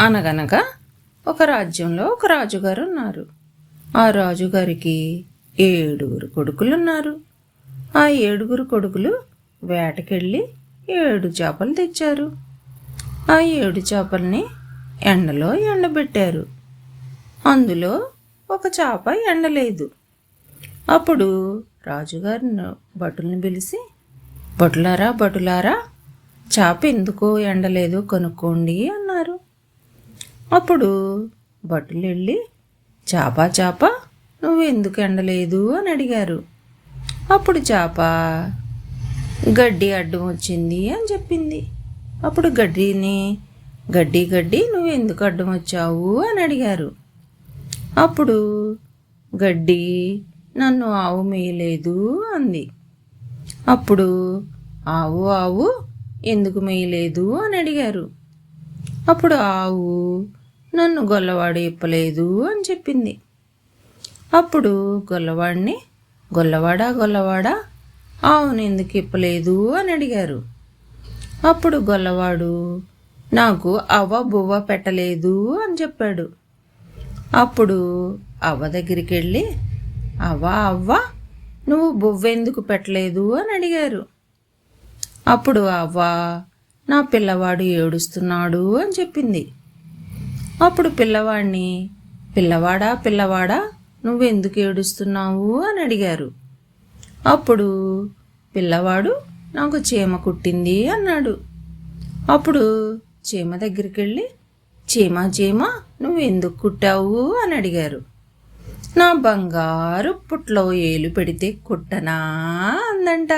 అనగనగా ఒక రాజ్యంలో ఒక రాజుగారు ఉన్నారు. ఆ రాజుగారికి 7 కొడుకులున్నారు. ఆ 7 కొడుకులు వేటకెళ్ళి 7 చేపలు తెచ్చారు. ఆ 7 చేపల్ని ఎండలో ఎండబెట్టారు. అందులో ఒక చేప ఎండలేదు. అప్పుడు రాజుగారు భటుల్ని పిలిచి, భటులారా చేప ఎందుకో ఎండలేదు కనుక్కోండి అన్నారు. అప్పుడు భటులు వెళ్ళి చేప నువ్వు ఎందుకు ఎండలేదు అని అడిగారు. అప్పుడు చేప గడ్డి అడ్డం వచ్చింది అని చెప్పింది. అప్పుడు గడ్డి నువ్వు ఎందుకు అడ్డం వచ్చావు అని అడిగారు. అప్పుడు గడ్డి నన్ను ఆవు మేయలేదు అంది. అప్పుడు ఆవు ఎందుకు మేయలేదు అని అడిగారు. అప్పుడు ఆవు నన్ను గొల్లవాడు ఇప్పలేదు అని చెప్పింది. అప్పుడు గొల్లవాడా ఆవును ఎందుకు ఇప్పలేదు అని అడిగారు. అప్పుడు గొల్లవాడు నాకు అవ్వ బువ్వ పెట్టలేదు అని చెప్పాడు. అప్పుడు అవ్వ దగ్గరికి వెళ్ళి అవ్వ నువ్వు బువ్వ ఎందుకు పెట్టలేదు అని అడిగారు. అప్పుడు అవ్వ నా పిల్లవాడు ఏడుస్తున్నాడు అని చెప్పింది. అప్పుడు పిల్లవాడిని పిల్లవాడా నువ్వెందుకు ఏడుస్తున్నావు అని అడిగారు. అప్పుడు పిల్లవాడు నాకు చీమ కుట్టింది అన్నాడు. అప్పుడు చీమ దగ్గరికి వెళ్ళి చీమ నువ్వు ఎందుకు కుట్టావు అని అడిగారు. నా బంగారు పుట్లో ఏలు పెడితే కుట్టనా అందంట.